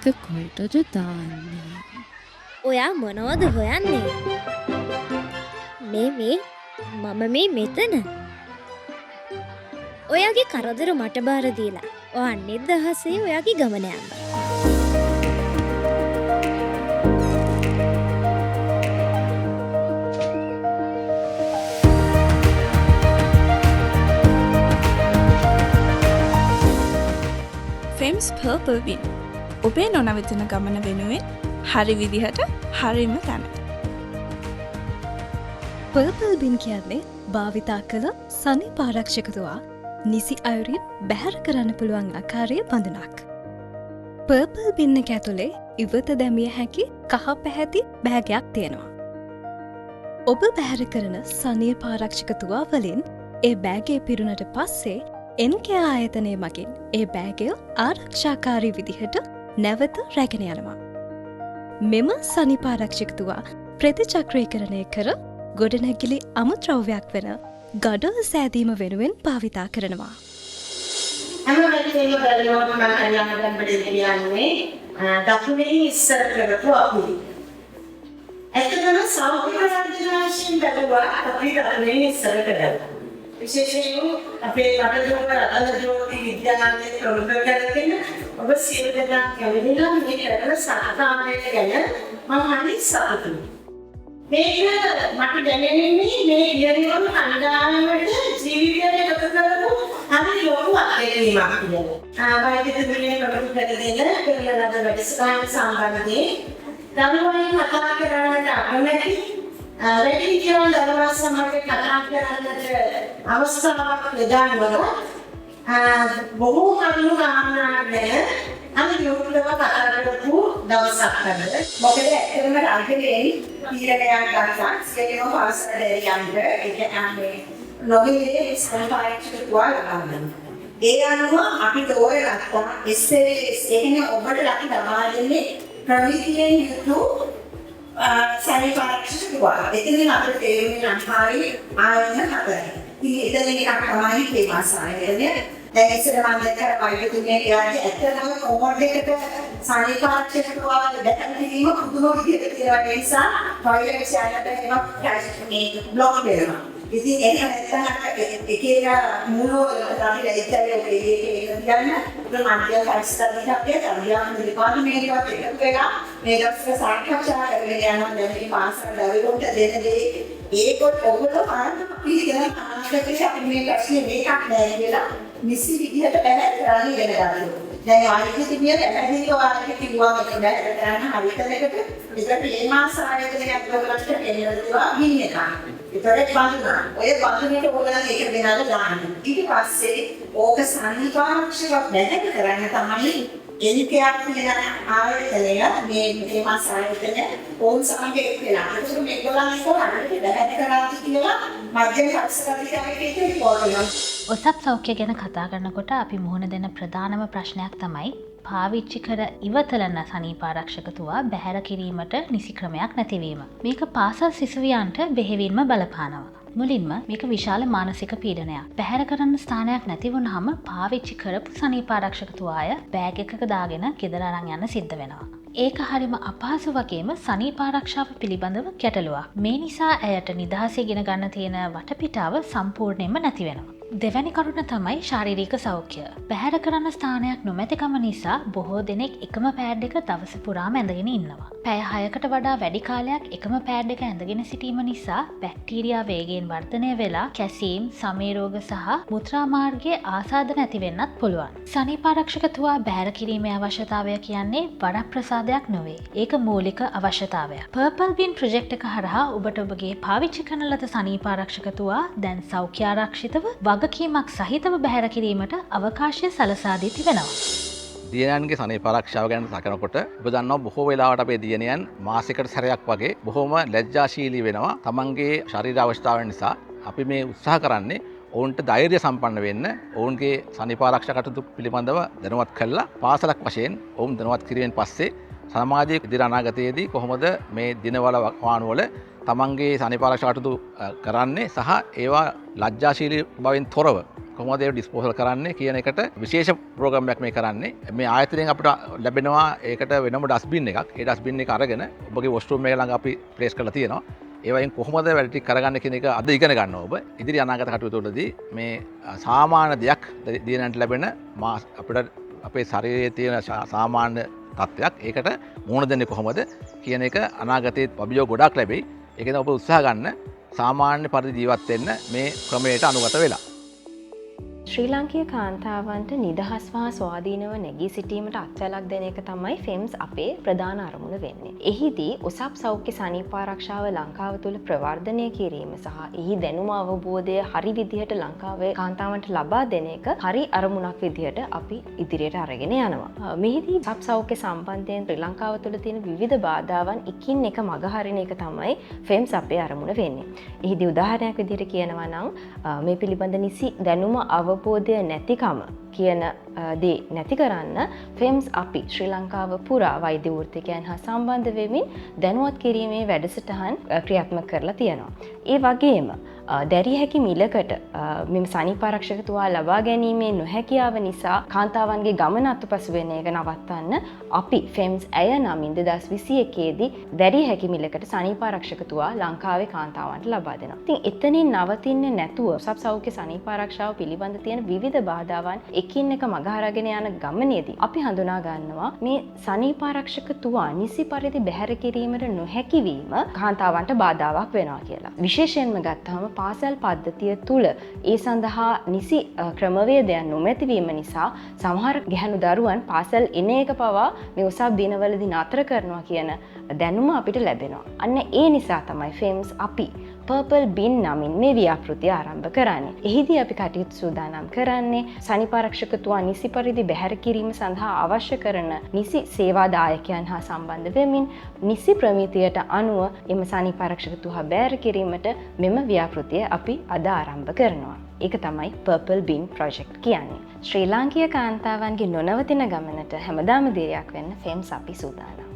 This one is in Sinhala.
මේක කොල්ටද දාන්නේ? ඔයා මොනවද හොයන්නේ? මම මේ මෙතන. ඔයාගේ කරදර මට බාර දීලා. ඔයා නිදහසේ ඔයාගේ ගමන යන්න. ෆෙම්ස් පර්පල් වින් ඔබේ නොනවතින ගමන වෙනුවෙන් හරි විදිහට හරිම තැනට. පර්පල් බින් කියන්නේ භාවිතා කළ සනීප ආරක්ෂකතුවා නිසි අයුරින් බැහැර කරන්න පුළුවන් ආකාරය බඳුනක්. පර්පල් බින්න එක ඇතුලේ ඉවත දැමිය හැකි කහ පැහැති බෑගයක් තියෙනවා. ඔබ බැහැර කරන සනීප ආරක්ෂකතුවා වලින් ඒ බෑගේ පිරුණට පස්සේ එන්කේ ආයතනය මගින් ඒ බෑගය ආරක්ෂාකාරී විදිහට නැවත රැගෙන යනවා. මෙම සනීප ආරක්ෂකතුවා ප්‍රතිචක්‍රීකරණය කර ගොඩනැගිලි අමුද්‍රව්‍යයක් වෙන ගඩොල් සෑදීම වෙනුවෙන් භාවිතා කරනවා. හැම වෙලේම බලනකොට මම කල්යාණ කියන්නේ දකුණේ ඉස්සර කරපු අපුඩි. ඇත්තටම සෞඛ්‍ය රාජ්‍යනාශයෙන් බැලුවා අපි දකුණේ ඉස්සර කරලා. විශේෂයෙන් අපේ රටේ අලජෝති විද්‍යාලයේ ප්‍රමුඛ කරගෙන ඔබ සියලු දෙනා කැවිලා මේ කරන සාධාරණය ගැන මම හරි සතුටුයි. මේක මට දැනෙන්නේ මේ ඉරියව්ව කණ්ඩායමට ජීවිතය ගත කරපු හරි ලොකු අත්දැකීමක් කියලා. වෛද්‍යතුමිය ප්‍රමුඛ කරගෙන කරන ලද වැඩසටහන සම්බන්ධයෙන් දරුවන්ගෙන් කතා කරන්නට අකමැති වැඩි කියන දරුවා සමග කතා කරන්නට අවස්ථාවක් ලැබෙනවා. බොහෝ කරුණු ගානකට අපි යොමුව කතා කරපු දවසක් තමයි. මොකද ඇත්තටම රාජකීය තීරණයක් ගත්තා. ඒකම පාසලට යන්න ඒක ආන්නේ නොමිලේ සම්පායච්චුවා ගන්න. ඒ අනුව අපි තෝරගත්තා SLS කියන්නේ ඔබට අපි ලබා දෙන්නේ ප්‍රවිතියෙන් යුතු සනිපාරක්ෂකතුවා. එතනින් අපිට තේරෙන්නේ අන්හාරි ආයතන හතරයි. ඉතින් එතනින් එකක් තමයි ෆේමස් ආයතනය. දැන් ඉස්සර මම දැක්කා වෛද්‍යතුමිය කියන්නේ ඇත්තටම කොමඩ් එකට සනිපාරක්ෂකතුවා දැකලා තියෙන පුදුම විදිහට තියෙනවා. ඒ නිසා ටොයිලට් යනකොට ඒවා මේ බ්ලොක් වෙනවා. ඉතින් ඒක නැත්තම් එක මූලවලට අපි ලැයිස්ට්ලේ ගන්න ප්‍රමාණික පරිස්සමක් තියලා ඩිපාර්ට්මන්ට් එකක් වෙලා මේ දවස්වල සාකච්ඡා කරගෙන යනවා. දැන් මේ පාසල් දරුවන්ට දෙන දේ ඒකත් ඔයගොල්ලෝ පාරට පිළිගන්න ආනකට අපි මේ ප්‍රශ්නේ මේකක් නෑ කියලා නිසි විදිහට පැහැදිලි කරලා ඉගෙන ගන්නවා. දැන් ආයතනයේ පැහැදිලිව වාක්‍ය කිව්වා මේක නෑ කරන්න හරියටකට විතර මේ මාස ආයතනයක් ගොඩනගන්න එනවා ගින්න එක. ඒතරේ බඳුනා. ඔය බඳුනේට ඕගොල්ලන් ඒක දෙනාලා දාන්න. ඊට පස්සේ ඕක සම්නිපාරක්ෂකව බැහැර කරන්න තමයි එනිකයක් කියන ආයතනය මේ මාස ආයතනය ඕන් සමග එක්කලා. ඒක මේගොල්ලන් ඒක බැහැර කරලා කියලා මධ්‍යම පරිසරාධිකාරියට රිපෝට් කරනවා. ඔසප් සෞඛ්‍ය ගැන කතා කරනකොට අපි මුහුණ දෙන ප්‍රධානම ප්‍රශ්නයක් තමයි පාවිච්චි කර ඉවතලන සනීපාරක්ෂකතුවා බැහැර කිරීමට නිසි ක්‍රමයක් නැතිවීම. මේක පාසල් සිසුවියන්ට බෙහෙවින්ම බලපානවා. මුලින්ම මේක විශාල මානසික පීඩනයක්. බැහැර කරන්න ස්ථානයක් නැති වුනහම පාවිච්චි කරපු සනීපාරක්ෂකතුවාය බෑග් එකක දාගෙන ගෙදර අරන් යන්න සිද්ධ වෙනවා. ඒක හරිම අපහසු වගේම සනීපාරක්ෂාව පිළිබඳව ගැටලුවක්. මේ නිසා ඇයට නිදහසේ ඉගෙන ගන්න තියෙන වටපිටාව සම්පූර්ණයෙන්ම නැති වෙනවා. දෙවැනි කරුණ තමයි ශාරීරික සෞඛ්‍ය. බැහැර කරන්න ස්ථානයක් නොමැතිකම නිසා බොහෝ දෙනෙක් එකම පෑඩ් එක දවස පුරාම ඇඳගෙන ඉන්නවා. පැය 6කට වඩා වැඩි කාලයක් එකම පෑඩ් එක ඇඳගෙන සිටීම නිසා බැක්ටීරියා වේගයෙන් වර්ධනය වෙලා කැසීම්, සමේ රෝග සහ මුත්‍රා මාර්ගයේ ආසාදන ඇති වෙන්නත් පුළුවන්. සනීපාරක්ෂකතුවා බැහැර කිරීමේ අවශ්‍යතාවය කියන්නේ වරප්‍රසාදයක් නොවේ. ඒක මූලික අවශ්‍යතාවයක්. පර්පල් බින් ප්‍රොජෙක්ට් එක හරහා ඔබට ඔබගේ පාවිච්චි කරන ලද සනීපාරක්ෂකතුවා දැන් සෞඛ්‍ය ආරක්ෂිතව වගකීමක් සහිතව බැහැර කිරීමට අවකාශය සලසා දී තිබෙනවා. දියණියන්ගේ සනීපාරක්ෂාව ගැන සැකනකොට ඔබ දන්නවා බොහෝ වෙලාවට අපේ දියණියන් මාසයකට සැරයක් වගේ බොහොම ලැජ්ජාශීලී වෙනවා. තමන්ගේ ශරීර අවශ්‍යතාවයන් නිසා අපි මේ උත්සාහ කරන්නේ ඔවුන්ට ධෛර්ය සම්පන්න වෙන්න, ඔවුන්ගේ සනීපාරක්ෂා කටයුතු පිළිබඳව දැනුවත් කළා පාසලක් වශයෙන් ඔවුන් දැනුවත් කිරීමෙන් පස්සේ සමාජයේ ඉදිරි අනාගතයේදී කොහොමද මේ දිනවල වානුවල තමන්ගේ සනීපාරක්ෂා කටයුතු කරන්නේ සහ ඒවා ලැජ්ජාශීලී බවින් තොරව කොහොමද ඒක ඩිස්පෝසල් කරන්නේ කියන එකට විශේෂ ප්‍රෝග්‍රෑම් එකක් මේ කරන්නේ. මේ ආයතනයෙන් අපිට ලැබෙනවා ඒකට වෙනම ඩස්බින් එකක්. ඒ ඩස්බින් එක අරගෙන ඔබගේ වොෂ්රූම් එක ළඟ අපි ප්ලේස් කරලා තියෙනවා. ඒ වයින් කොහොමද වැඩ ටික කරගන්න කියන එක අද ඉගෙන ගන්නවා ඔබ. ඉදිරි අනාගත කටයුතු වලදී මේ සාමාන්‍ය දෙයක් දිනනට ලැබෙන අපිට අපේ ශරීරයේ තියෙන සාමාන්‍ය තත්ත්වයක් ඒකට මුහුණ දෙන්නේ කොහොමද කියන එක අනාගතයේ අභියෝග ගොඩක් ලැබෙයි. ඒකෙන් ඔබ උත්සාහ ගන්න සාමාන්‍ය පරිදි ජීවත් වෙන්න මේ ක්‍රමයට අනුගත වෙලා. ශ්‍රී ලංකීය කාන්තාවන්ට නිදහස් හා ස්වාධීනව නැගී සිටීමට අත්වැලක් දෙන එක තමයි ෆෙම්ස් අපේ ප්‍රධාන අරමුණ වෙන්නේ. එහිදී ඔසප් සෞඛ්‍ය සනීපාරක්ෂාව ලංකාව තුළ ප්‍රවර්ධනය කිරීම සහ එහි දැනුම අවබෝධය හරි විදිහට ලංකාවේ කාන්තාවන්ට ලබා දෙන එක හරි අරමුණක් විදිහට අපි ඉදිරියට අරගෙන යනවා. මෙහිදී ඔසප් සෞඛ්‍ය සම්බන්ධයෙන් ශ්‍රී ලංකාව තුළ තියෙන විවිධ බාධාවන් එකින් එක මගහරින එක තමයි ෆෙම්ස් අපේ අරමුණ වෙන්නේ. එහිදී උදාහරණයක් විදිහට කියනවා නම් මේ පිළිබඳ නිසි දැනුම අවබෝධය නැතිකම කියන දේ නැති කරන්න ෆෙම්ස් අපි ශ්‍රී ලංකාව පුරා වෛද්‍ය වෘත්තිකයන් හා සම්බන්ධ වෙමින් දැනුවත් කිරීමේ වැඩසටහන් ක්‍රියාත්මක කරලා තියෙනවා. ඒ වගේම දැරිය හැකි මිලකට මෙම සනීපාරක්ෂක තුවා ලබා ගැනීමේ නොහැකියාව නිසා කාන්තාවන්ගේ ගමන අතුපසු වෙන එක නවත්තන්න අපි ෆෙම්ස් ඇය නමින් 2021 දී දැරිය හැකි මිලකට සනීපාරක්ෂක තුවා ලංකාවේ කාන්තාවන්ට ලබා දෙනවා. ඉතින් එතනින් නවතින්නේ නැතුව ඔසප් සෞඛ්‍ය සනීපාරක්ෂාව පිළිබඳ තියෙන විවිධ බාධාවන් එකින් එක මගහරගෙන යන ගමනේදී අපි හඳුනා ගන්නවා මේ සනීපාරක්ෂක තුවා නිසි පරිදි බැහැර කිරීමට නොහැකි වීම කාන්තාවන්ට බාධාවක් වෙනවා කියලා. විශේෂයෙන්ම ගත්තාම පාසල් පද්ධතිය තුළ ඒ සඳහා නිසි ක්‍රමවේදයන් නොමැතිවීම නිසා සමහර ගැහැණු දරුවන් පාසල් එන එක පවා මේ උසස් දිනවලදී නතර කරනවා කියන දැනුම අපිට ලැබෙනවා. අන්න ඒ නිසා තමයි ෆෙම්ස් අපි පර්පල් බින් නමින් මේ ව්‍යාපෘතිය ආරම්භ කරන්නේ. එහිදී අපි කටයුතු සූදානම් කරන්නේ සනීපාරක්ෂක තුවා නිසි පරිදි බැහැර කිරීම සඳහා අවශ්‍ය කරන නිසි සේවා දායකයන් හා සම්බන්ධ වෙමින් නිසි ප්‍රමිතියට අනුව එම සනීපාරක්ෂක තුවා බැහැර කිරීමට මෙම ව්‍යාපෘතිය අපි අද ආරම්භ කරනවා. ඒක තමයි පර්පල් බින් ප්‍රොජෙක්ට් කියන්නේ. ශ්‍රී ලාංකීය කාන්තාවන්ගේ නොනවතින ගමනට හැමදාම දිරියක් වෙන්න ෆෙම්ස් අපි සූදානම්.